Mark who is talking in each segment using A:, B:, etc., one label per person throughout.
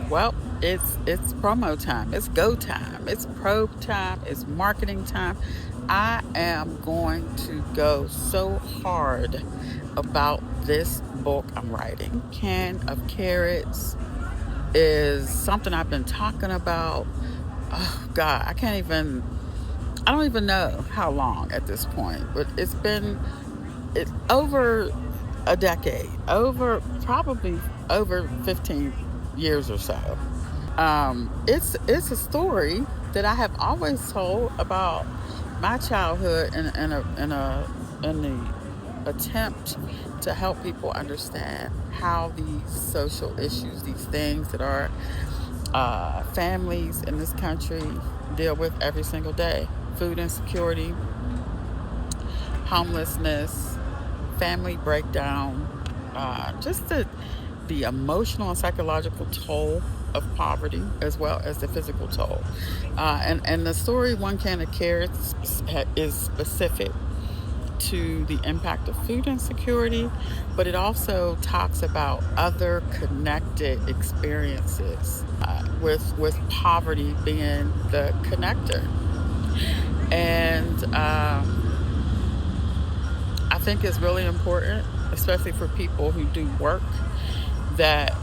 A: Well, it's promo time. It's go time. It's probe time. It's marketing time. I am going to go so hard about this book I'm writing. Can of Carrots is something I've been talking about. Oh God, I don't even know how long at this point, but it's over a decade, over probably over 15 years or so. It's a story that I have always told about my childhood in the attempt to help people understand how these social issues, these things that our families in this country deal with every single day: food insecurity, homelessness, family breakdown, just the emotional and psychological toll of poverty, as well as the physical toll. And the story One Can of Carrots is specific to the impact of food insecurity, but it also talks about other connected experiences, with poverty being the connector. And I think it's really important, especially for people who do work that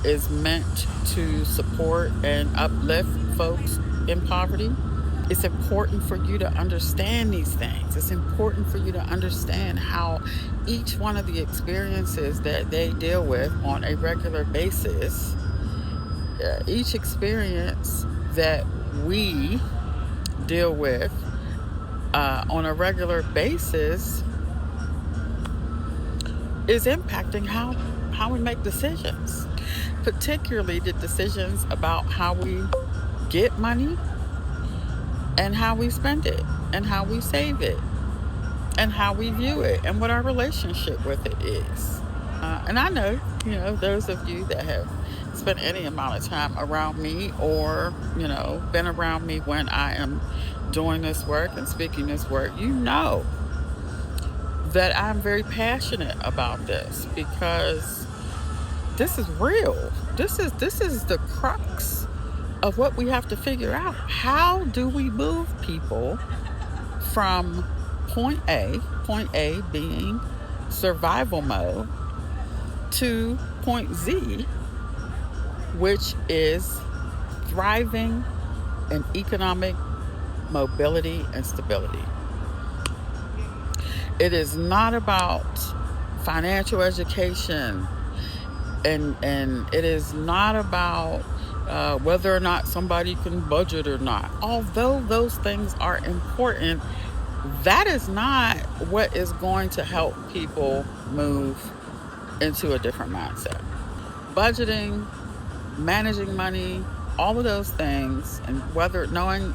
A: is meant to support and uplift folks in poverty. It's important for you to understand these things. It's important for you to understand how each one of the experiences that they deal with on a regular basis, each experience that we deal with on a regular basis is impacting how we make decisions, particularly the decisions about how we get money and how we spend it and how we save it and how we view it and what our relationship with it is. And I know, those of you that have spent any amount of time around me, or, been around me when I am doing this work and speaking this work, you know that I'm very passionate about this, because this is real. This is the crux of what we have to figure out. How do we move people from point A being survival mode, to point Z, which is thriving in economic mobility and stability? It is not about financial education, and it is not about whether or not somebody can budget or not. Although those things are important, that is not what is going to help people move into a different mindset. Budgeting, managing money, all of those things, and whether knowing,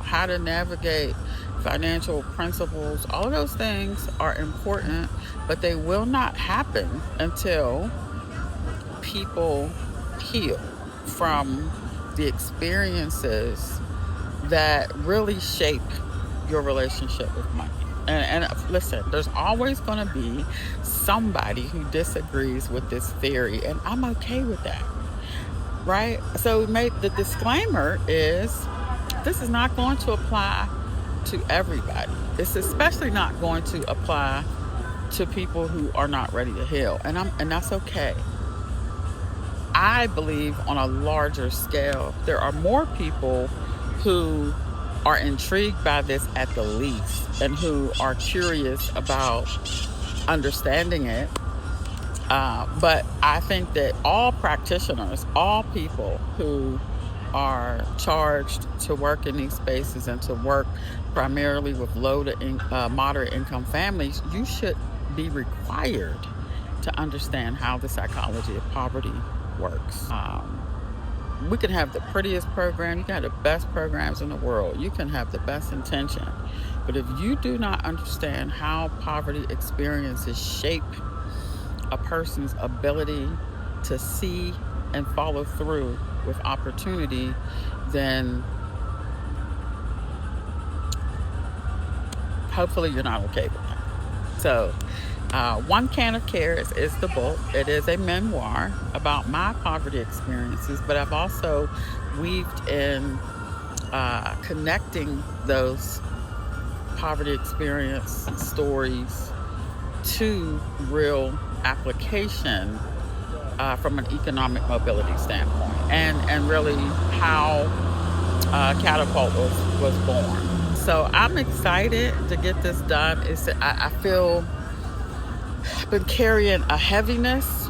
A: how to navigate financial principles, all of those things are important, but they will not happen until people heal from the experiences that really shape your relationship with money. And listen, there's always going to be somebody who disagrees with this theory, and I'm okay with that, right? So the disclaimer is, this is not going to apply to everybody. It's especially not going to apply to people who are not ready to heal, and that's okay. I believe on a larger scale, there are more people who are intrigued by this at the least, and who are curious about understanding it. But I think that all practitioners, all people who are charged to work in these spaces and to work primarily with low to moderate income families, you should be required to understand how the psychology of poverty works. We can have the prettiest program, you can have the best programs in the world, you can have the best intention, but if you do not understand how poverty experiences shape a person's ability to see and follow through with opportunity, then hopefully you're not okay with that. So One Can of Carrots is the book. It is a memoir about my poverty experiences, but I've also weaved in connecting those poverty experience stories to real application from an economic mobility standpoint, and really how Catapult was born. So I'm excited to get this done. I feel I've been carrying a heaviness.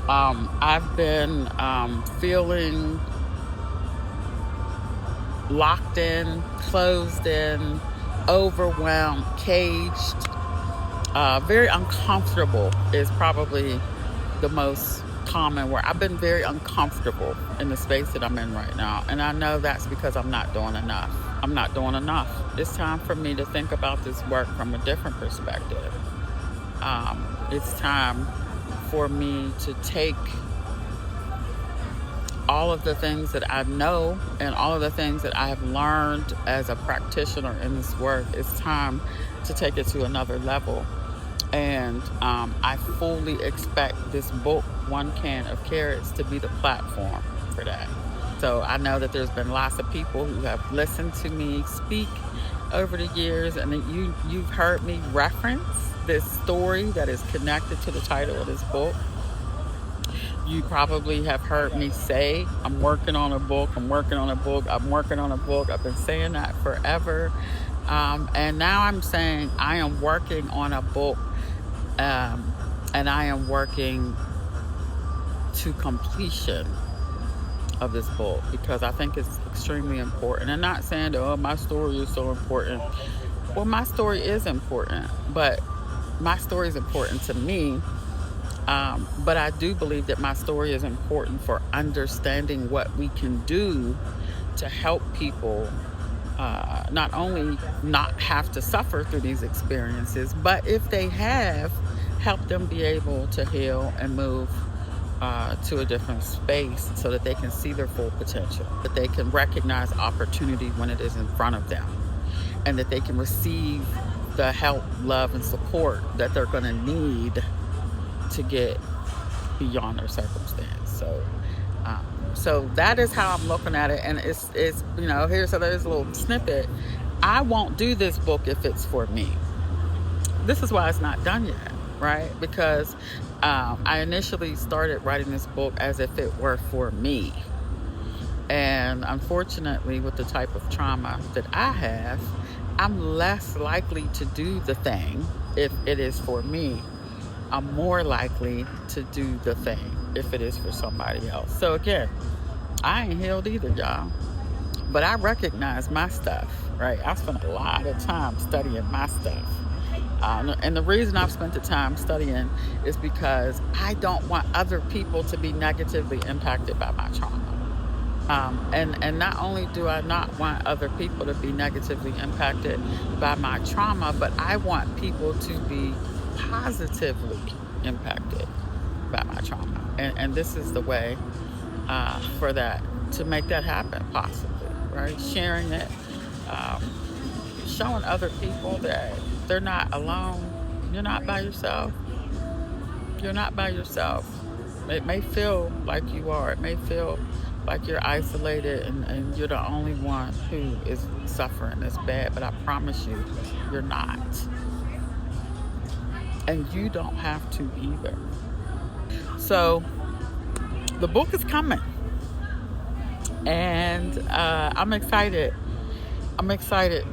A: I've been feeling locked in, closed in, overwhelmed, caged. Very uncomfortable is probably the most common word. I've been very uncomfortable in the space that I'm in right now. And I know that's because I'm not doing enough. I'm not doing enough. It's time for me to think about this work from a different perspective. It's time for me to take all of the things that I know and all of the things that I have learned as a practitioner in this work. It's time to take it to another level. And I fully expect this book, One Can of Carrots, to be the platform for that. So I know that there's been lots of people who have listened to me speak over the years, and you've heard me reference this story that is connected to the title of this book. You probably have heard me say, I'm working on a book, I'm working on a book, I'm working on a book. I've been saying that forever. And now I'm saying I am working on a book, and I am working to completion of this book because I think it's extremely important. And not saying that, oh, my story is so important. Well, my story is important, but my story is important to me. But I do believe that my story is important for understanding what we can do to help people not only not have to suffer through these experiences, but if they have, help them be able to heal and move to a different space so that they can see their full potential, that they can recognize opportunity when it is in front of them, and that they can receive the help, love, and support that they're going to need to get beyond their circumstance. So that is how I'm looking at it. And it's there's a little snippet. I won't do this book if it's for me. This is why it's not done yet, right? Because I initially started writing this book as if it were for me. And unfortunately, with the type of trauma that I have, I'm less likely to do the thing if it is for me. I'm more likely to do the thing if it is for somebody else. So again, I ain't healed either, y'all. But I recognize my stuff, right? I spent a lot of time studying my stuff. And the reason I've spent the time studying is because I don't want other people to be negatively impacted by my trauma. And not only do I not want other people to be negatively impacted by my trauma, but I want people to be positively impacted by my trauma. And this is the way for that, to make that happen possibly, right? Sharing it, showing other people that they're not alone. You're not by yourself. You're not by yourself. It may feel like you are. It may feel like you're isolated and you're the only one who is suffering this bad, but I promise you, you're not. And you don't have to either. So the book is coming, and I'm excited. I'm excited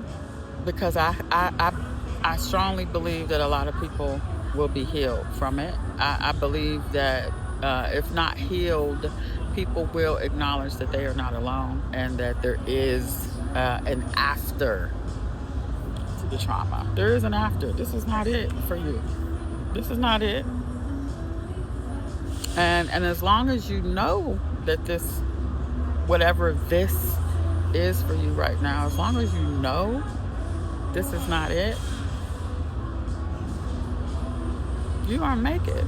A: because I strongly believe that a lot of people will be healed from it. I believe that if not healed, people will acknowledge that they are not alone and that there is an after to the trauma. There is an after. This is not it for you. This is not it. And as long as you know that this, whatever this is for you right now, as long as you know this is not it, you're gonna make it.